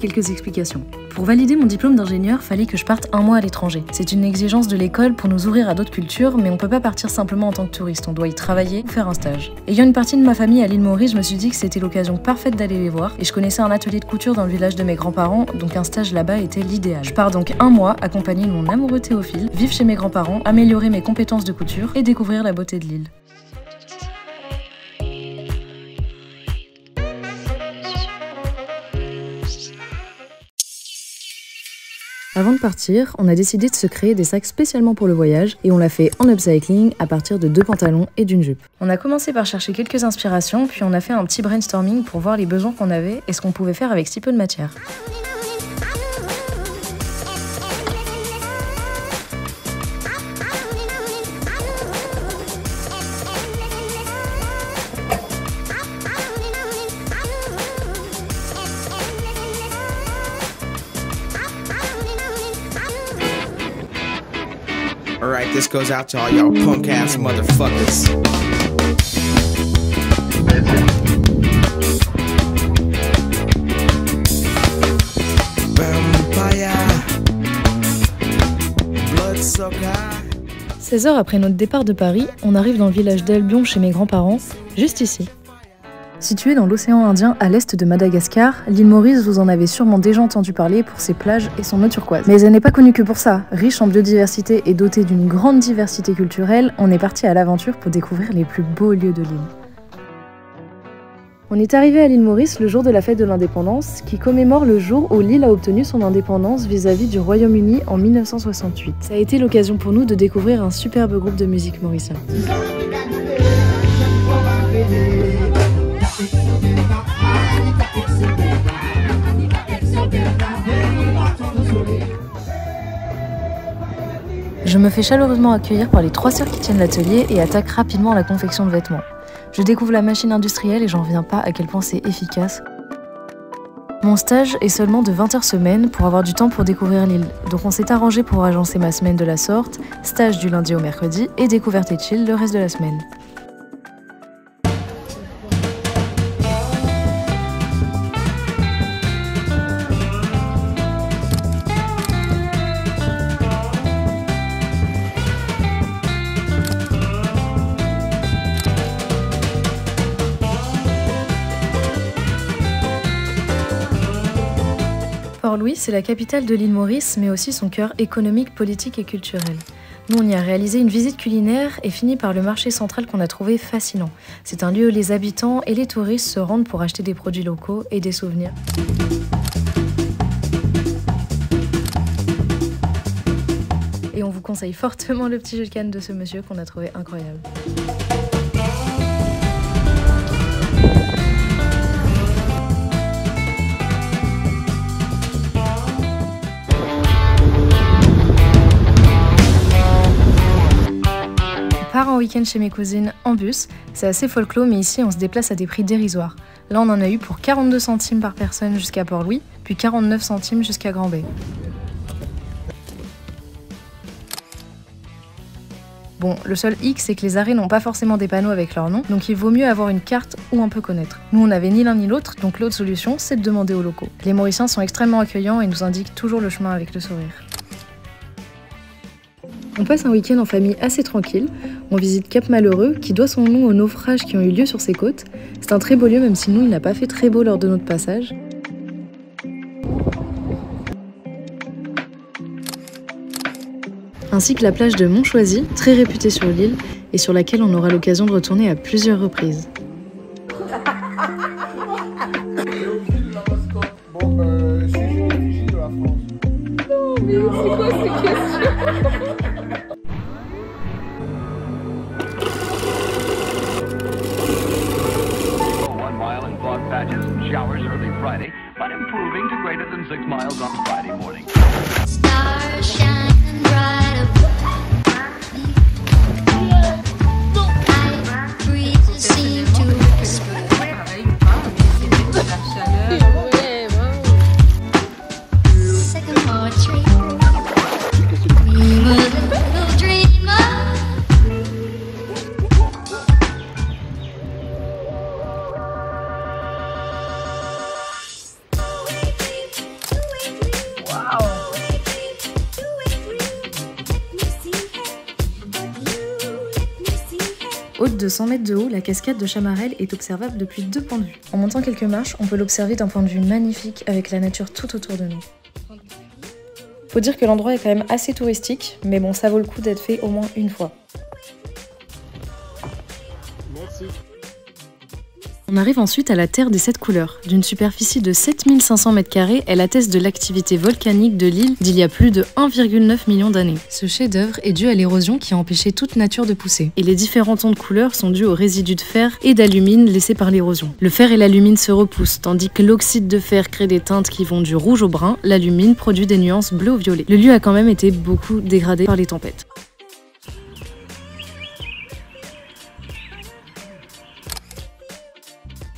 quelques explications. Pour valider mon diplôme d'ingénieur, fallait que je parte 1 mois à l'étranger. C'est une exigence de l'école pour nous ouvrir à d'autres cultures, mais on peut pas partir simplement en tant que touriste, on doit y travailler ou faire un stage. Ayant une partie de ma famille à l'île Maurice, je me suis dit que c'était l'occasion parfaite d'aller les voir, et je connaissais un atelier de couture dans le village de mes grands-parents, donc un stage là-bas était l'idéal. Je pars donc 1 mois, accompagné de mon amoureux Théophile, vivre chez mes grands-parents, améliorer mes compétences de couture et découvrir la beauté de l'île. Avant de partir, on a décidé de se créer des sacs spécialement pour le voyage et on l'a fait en upcycling à partir de 2 pantalons et d'une jupe. On a commencé par chercher quelques inspirations, puis on a fait un petit brainstorming pour voir les besoins qu'on avait et ce qu'on pouvait faire avec si peu de matière. Alright, this goes out to all y'all punk ass motherfuckers. Vampire, bloodsucker. 16 heures après notre départ de Paris, on arrive dans le village d'Albion chez mes grands-parents, juste ici. Située dans l'océan Indien à l'est de Madagascar, l'île Maurice, vous en avez sûrement déjà entendu parler pour ses plages et son eau turquoise. Mais elle n'est pas connue que pour ça. Riche en biodiversité et dotée d'une grande diversité culturelle, on est parti à l'aventure pour découvrir les plus beaux lieux de l'île. On est arrivé à l'île Maurice le jour de la fête de l'indépendance, qui commémore le jour où l'île a obtenu son indépendance vis-à-vis du Royaume-Uni en 1968. Ça a été l'occasion pour nous de découvrir un superbe groupe de musique mauricien. Je me fais chaleureusement accueillir par les 3 sœurs qui tiennent l'atelier et attaquent rapidement la confection de vêtements. Je découvre la machine industrielle et j'en reviens pas à quel point c'est efficace. Mon stage est seulement de 20 heures semaine pour avoir du temps pour découvrir l'île. Donc on s'est arrangé pour agencer ma semaine de la sorte, stage du lundi au mercredi et découverte et chill le reste de la semaine. Port-Louis, c'est la capitale de l'île Maurice, mais aussi son cœur économique, politique et culturel. Nous, on y a réalisé une visite culinaire et fini par le marché central qu'on a trouvé fascinant. C'est un lieu où les habitants et les touristes se rendent pour acheter des produits locaux et des souvenirs. Et on vous conseille fortement le petit jeu de canne de ce monsieur qu'on a trouvé incroyable. On part en week-end chez mes cousines en bus, c'est assez folklore mais ici on se déplace à des prix dérisoires. Là on en a eu pour 42 centimes par personne jusqu'à Port-Louis, puis 49 centimes jusqu'à Grand-Bay. Bon, le seul hic c'est que les arrêts n'ont pas forcément des panneaux avec leur nom, donc il vaut mieux avoir une carte ou un peu connaître. Nous on n'avait ni l'un ni l'autre, donc l'autre solution c'est de demander aux locaux. Les Mauriciens sont extrêmement accueillants et nous indiquent toujours le chemin avec le sourire. On passe un week-end en famille assez tranquille, on visite Cap Malheureux qui doit son nom aux naufrages qui ont eu lieu sur ses côtes. C'est un très beau lieu même si nous il n'a pas fait très beau lors de notre passage. Ainsi que la plage de Montchoisy, très réputée sur l'île et sur laquelle on aura l'occasion de retourner à plusieurs reprises. C'est quoi ces questions? Patches and showers early Friday, but improving to greater than 6 miles on Friday morning. Stars shine bright I breeze seem to whisper. Second poetry. We were little dreamers. Haute de 100 mètres de haut, la cascade de Chamarel est observable depuis 2 points de vue. En montant quelques marches, on peut l'observer d'un point de vue magnifique avec la nature tout autour de nous. Faut dire que l'endroit est quand même assez touristique, mais bon, ça vaut le coup d'être fait au moins une fois. Merci. On arrive ensuite à la Terre des 7 couleurs. D'une superficie de 7500 m², elle atteste de l'activité volcanique de l'île d'il y a plus de 1,9 million d'années. Ce chef-d'œuvre est dû à l'érosion qui a empêché toute nature de pousser. Et les différents tons de couleurs sont dus aux résidus de fer et d'alumine laissés par l'érosion. Le fer et l'alumine se repoussent, tandis que l'oxyde de fer crée des teintes qui vont du rouge au brun, l'alumine produit des nuances bleu au violet. Le lieu a quand même été beaucoup dégradé par les tempêtes.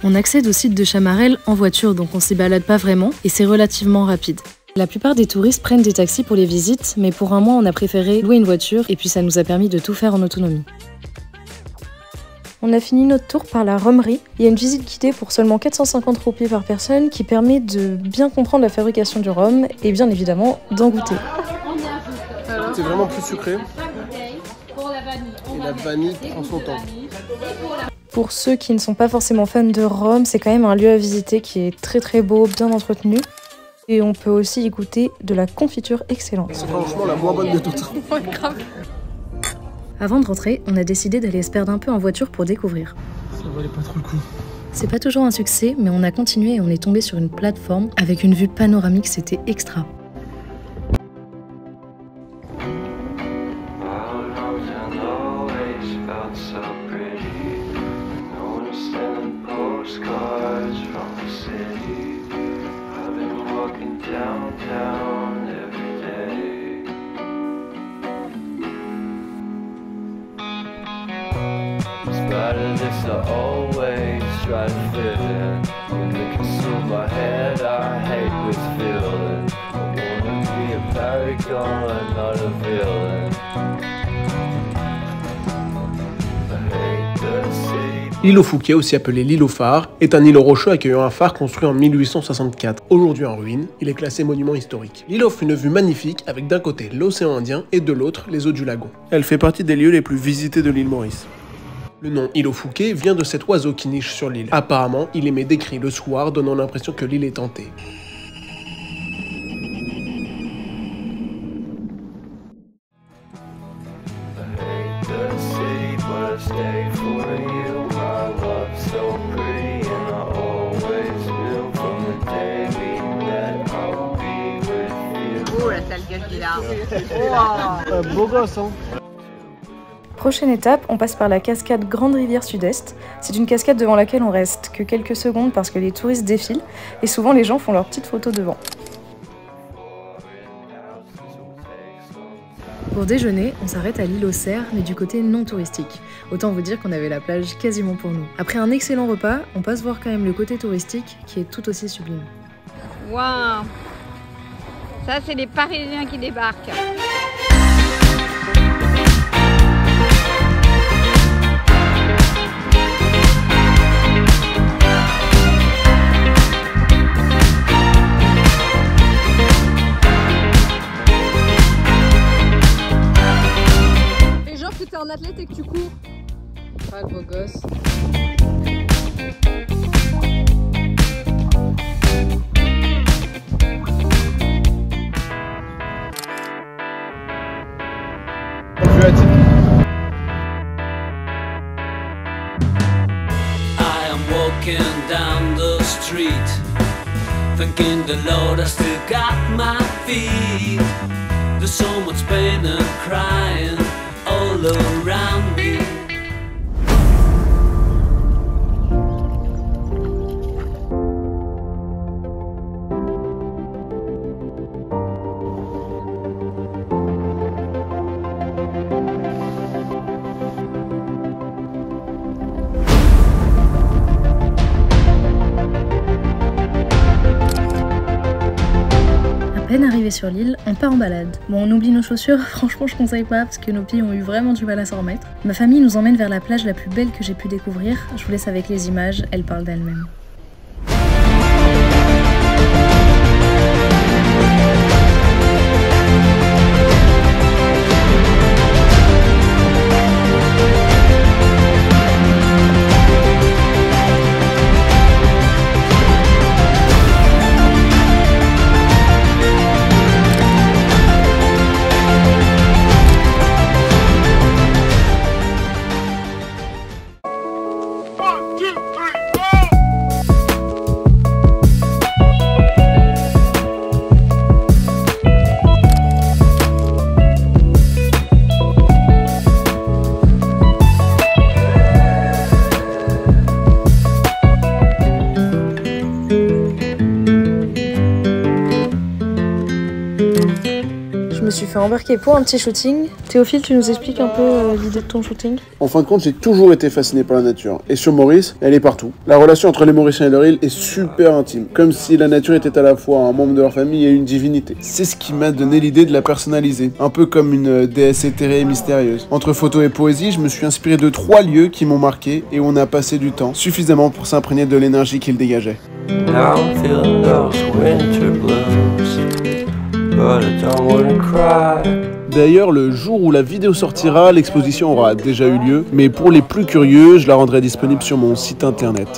On accède au site de Chamarel en voiture, donc on s'y balade pas vraiment, et c'est relativement rapide. La plupart des touristes prennent des taxis pour les visites, mais pour un mois on a préféré louer une voiture, et puis ça nous a permis de tout faire en autonomie. On a fini notre tour par la rhummerie. Il y a une visite guidée pour seulement 450 roupies par personne qui permet de bien comprendre la fabrication du rhum, et bien évidemment d'en goûter. C'est vraiment plus sucré. Et la vanille prend son temps. Pour ceux qui ne sont pas forcément fans de rhum, c'est quand même un lieu à visiter qui est très très beau, bien entretenu. Et on peut aussi y goûter de la confiture excellente. C'est franchement la moins bonne de toutes. Avant de rentrer, on a décidé d'aller se perdre un peu en voiture pour découvrir. Ça valait pas trop le coup. C'est pas toujours un succès, mais on a continué et on est tombé sur une plateforme avec une vue panoramique, c'était extra. This I always try to fit in. When they consume my head, I hate this feeling. I wanna be a paragon, not a villain. I hate the city. L'île aux Fouquet, aussi appelé l'île aux phares, est un îlot rocheux accueillant un phare construit en 1864. Aujourd'hui en ruine, il est classé monument historique. L'île offre une vue magnifique avec d'un côté l'océan Indien et de l'autre les eaux du lagon. Elle fait partie des lieux les plus visités de l'île Maurice. Le nom île aux Fouquet vient de cet oiseau qui niche sur l'île. Apparemment, il émet des cris le soir, donnant l'impression que l'île est hantée. Oh la sale gueule qu'il a. Un beau gosse, hein. Prochaine étape, on passe par la cascade Grande Rivière Sud-Est. C'est une cascade devant laquelle on reste que quelques secondes parce que les touristes défilent et souvent les gens font leurs petites photos devant. Pour déjeuner, on s'arrête à l'île aux Cerfs, mais du côté non touristique. Autant vous dire qu'on avait la plage quasiment pour nous. Après un excellent repas, on passe voir quand même le côté touristique qui est tout aussi sublime. Waouh. Ça c'est les Parisiens qui débarquent. T'es un athlète et que tu cours. Ah, le beau gosse. I am walking down the street, thanking the Lord I still got my feet. There's so much pain and crying all around me. À peine arrivé sur l'île, on part en balade. Bon, on oublie nos chaussures, franchement je conseille pas parce que nos pieds ont eu vraiment du mal à s'en remettre. Ma famille nous emmène vers la plage la plus belle que j'ai pu découvrir. Je vous laisse avec les images, elles parlent d'elles-mêmes. Je me suis fait embarquer pour un petit shooting. Théophile, tu nous expliques un peu l'idée de ton shooting? En fin de compte, j'ai toujours été fasciné par la nature. Et sur Maurice, elle est partout. La relation entre les Mauriciens et leur île est super intime. Comme si la nature était à la fois un membre de leur famille et une divinité. C'est ce qui m'a donné l'idée de la personnaliser. Un peu comme une déesse éthérée et mystérieuse. Entre photos et poésie, je me suis inspiré de 3 lieux qui m'ont marqué et où on a passé du temps. Suffisamment pour s'imprégner de l'énergie qu'ils dégageaient. Now I'm feeling those winter blues, but I don't wanna cry. D'ailleurs, le jour où la vidéo sortira, l'exposition aura déjà eu lieu, mais pour les plus curieux, je la rendrai disponible sur mon site internet.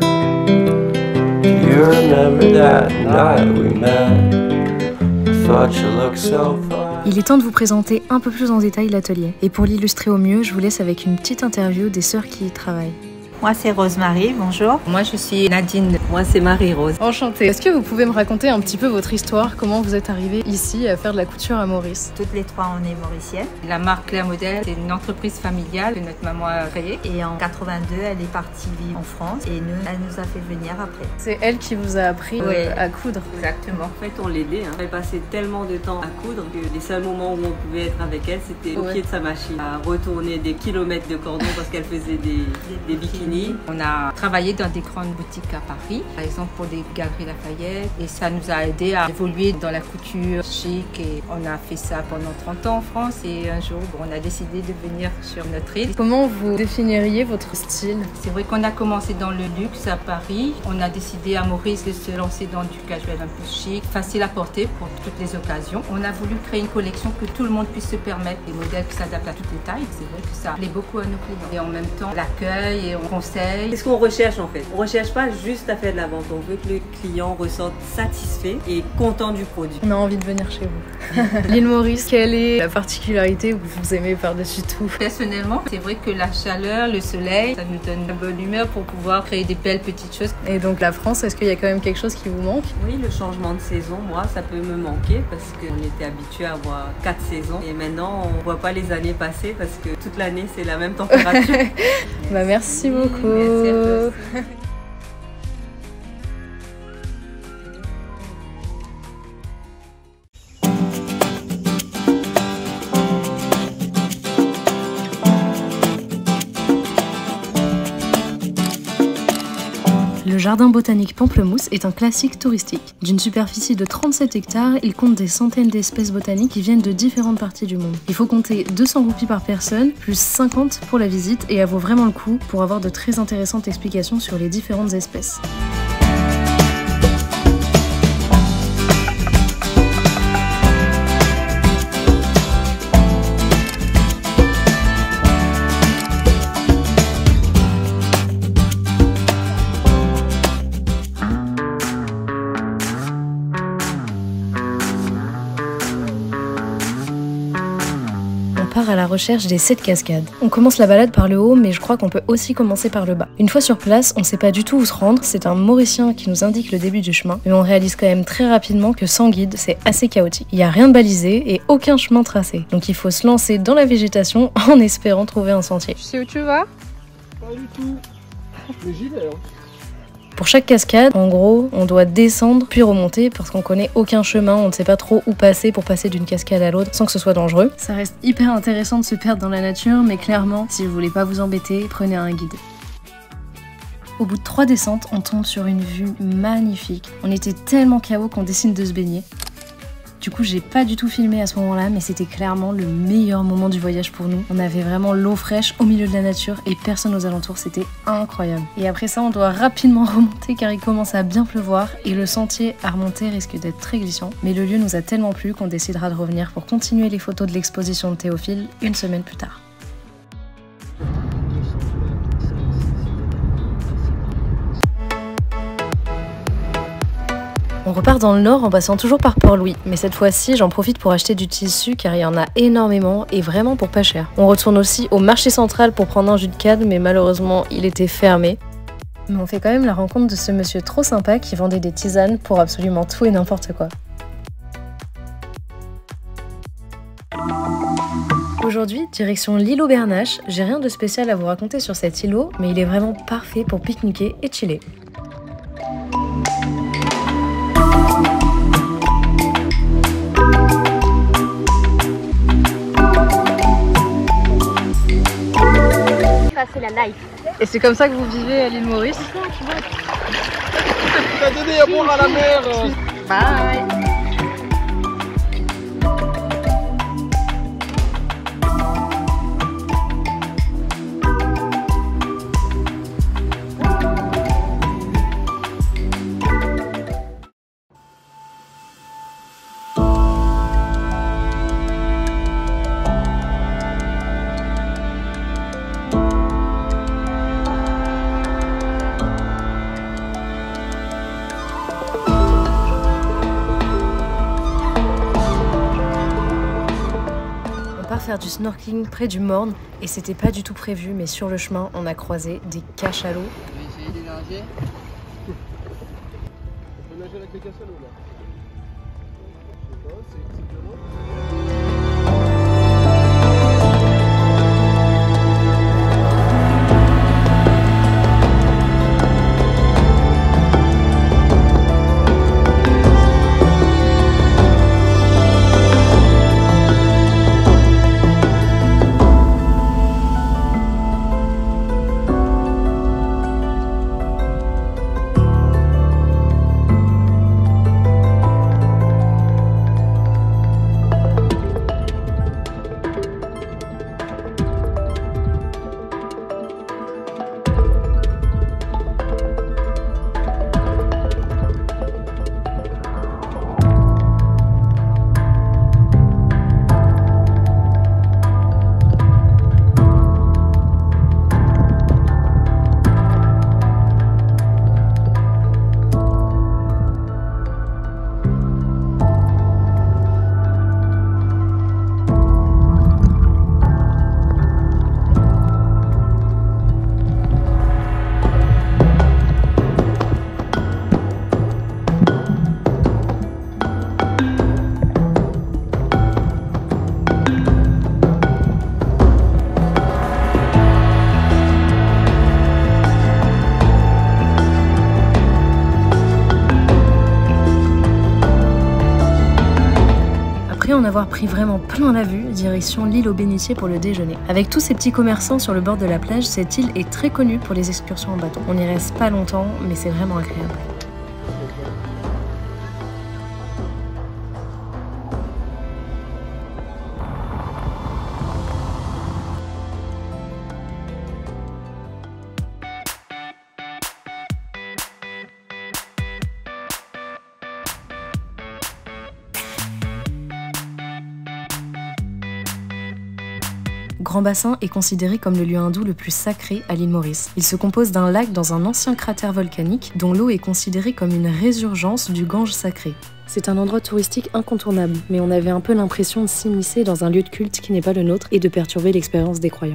Do you remember that night we met? I thought you looked so fine. Il est temps de vous présenter un peu plus en détail l'atelier. Et pour l'illustrer au mieux, je vous laisse avec une petite interview des sœurs qui y travaillent. Moi, c'est Rosemary, bonjour. Moi, je suis Nadine. Moi, c'est Marie-Rose. Enchantée. Est-ce que vous pouvez me raconter un petit peu votre histoire? Comment vous êtes arrivée ici à faire de la couture à Maurice? Toutes les trois, on est mauriciennes. La marque Claire Modèle, c'est une entreprise familiale que notre maman a créée. Et en 82, elle est partie vivre en France et elle nous a fait venir après. C'est elle qui vous a appris à coudre? Exactement. En fait, on l'aidait. Elle passait tellement de temps à coudre que les seuls moments où on pouvait être avec elle, c'était au pied de sa machine, à retourner des kilomètres de cordon parce qu'elle faisait des bikinis. On a travaillé dans des grandes boutiques à Paris, par exemple pour des Galeries Lafayette, et ça nous a aidé à évoluer dans la couture chic, et on a fait ça pendant 30 ans en France, et un jour on a décidé de venir sur notre île. Comment vous définiriez votre style? C'est vrai qu'on a commencé dans le luxe à Paris, on a décidé à Maurice de se lancer dans du casual un peu chic, facile à porter pour toutes les occasions. On a voulu créer une collection que tout le monde puisse se permettre, des modèles qui s'adaptent à toutes les tailles. C'est vrai que ça plaît beaucoup à nos clients. Et en même temps, l'accueil et on conseille. C'est ce qu'on recherche en fait. On recherche pas juste à faire de la vente, on veut que le client ressorte satisfait et content du produit. On a envie de venir chez vous. L'île Maurice, quelle est la particularité que vous aimez par-dessus tout? Personnellement, c'est vrai que la chaleur, le soleil, ça nous donne une bonne humeur pour pouvoir créer des belles petites choses. Et donc la France, est-ce qu'il y a quand même quelque chose qui vous manque? Oui, le changement de saison, moi, ça peut me manquer parce qu'on était habitué à avoir 4 saisons et maintenant on voit pas les années passer parce que toute l'année c'est la même température. Bah merci beaucoup. Merci à tous. Le jardin botanique Pamplemousse est un classique touristique. D'une superficie de 37 hectares, il compte des centaines d'espèces botaniques qui viennent de différentes parties du monde. Il faut compter 200 roupies par personne, plus 50 pour la visite, et elle vaut vraiment le coup pour avoir de très intéressantes explications sur les différentes espèces. Part à la recherche des 7 cascades. On commence la balade par le haut, mais je crois qu'on peut aussi commencer par le bas. Une fois sur place, on sait pas du tout où se rendre, c'est un Mauricien qui nous indique le début du chemin, mais on réalise quand même très rapidement que sans guide, c'est assez chaotique. Il n'y a rien de balisé et aucun chemin tracé, donc il faut se lancer dans la végétation en espérant trouver un sentier. Tu sais où tu vas? Pas du tout, mais j'y vais. Pour chaque cascade, en gros, on doit descendre puis remonter parce qu'on connaît aucun chemin, on ne sait pas trop où passer pour passer d'une cascade à l'autre sans que ce soit dangereux. Ça reste hyper intéressant de se perdre dans la nature, mais clairement, si vous voulez pas vous embêter, prenez un guide. Au bout de 3 descentes, on tombe sur une vue magnifique. On était tellement KO qu'on décide de se baigner. Du coup, j'ai pas du tout filmé à ce moment-là, mais c'était clairement le meilleur moment du voyage pour nous. On avait vraiment l'eau fraîche au milieu de la nature et personne aux alentours, c'était incroyable. Et après ça, on doit rapidement remonter car il commence à bien pleuvoir et le sentier à remonter risque d'être très glissant. Mais le lieu nous a tellement plu qu'on décidera de revenir pour continuer les photos de l'exposition de Théophile une semaine plus tard. On repart dans le nord en passant toujours par Port-Louis, mais cette fois-ci j'en profite pour acheter du tissu car il y en a énormément et vraiment pour pas cher. On retourne aussi au marché central pour prendre un jus de canne, mais malheureusement il était fermé. Mais on fait quand même la rencontre de ce monsieur trop sympa qui vendait des tisanes pour absolument tout et n'importe quoi. Aujourd'hui, direction l'îlot Bernache. J'ai rien de spécial à vous raconter sur cet îlot, mais il est vraiment parfait pour pique-niquer et chiller. c'est la life. Et c'est comme ça que vous vivez à l'île Maurice? T'as donné à boire à la mer. Bye. Faire du snorkeling près du Morne et c'était pas du tout prévu, mais sur le chemin on a croisé des cachalots. On va essayer de nager. On peut nager avec les cachalots là. En avoir pris vraiment plein la vue, direction l'île aux Bénitiers pour le déjeuner. Avec tous ces petits commerçants sur le bord de la plage, cette île est très connue pour les excursions en bateau. On n'y reste pas longtemps, mais c'est vraiment agréable. Grand Bassin est considéré comme le lieu hindou le plus sacré à l'île Maurice. Il se compose d'un lac dans un ancien cratère volcanique dont l'eau est considérée comme une résurgence du Gange sacré. C'est un endroit touristique incontournable, mais on avait un peu l'impression de s'immiscer dans un lieu de culte qui n'est pas le nôtre et de perturber l'expérience des croyants.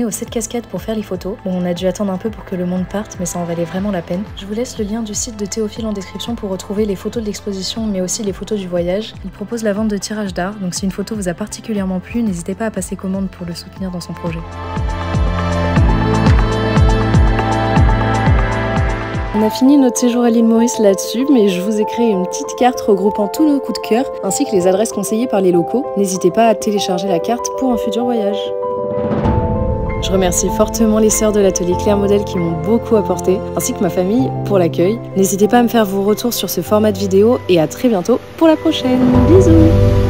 Au 7 cascades pour faire les photos. Bon, on a dû attendre un peu pour que le monde parte, mais ça en valait vraiment la peine. Je vous laisse le lien du site de Théophile en description pour retrouver les photos de l'exposition, mais aussi les photos du voyage. Il propose la vente de tirages d'art, donc si une photo vous a particulièrement plu, n'hésitez pas à passer commande pour le soutenir dans son projet. On a fini notre séjour à l'île Maurice là-dessus, mais je vous ai créé une petite carte regroupant tous nos coups de cœur, ainsi que les adresses conseillées par les locaux. N'hésitez pas à télécharger la carte pour un futur voyage. Je remercie fortement les sœurs de l'atelier Claire Modèle qui m'ont beaucoup apporté, ainsi que ma famille pour l'accueil. N'hésitez pas à me faire vos retours sur ce format de vidéo et à très bientôt pour la prochaine. Bisous!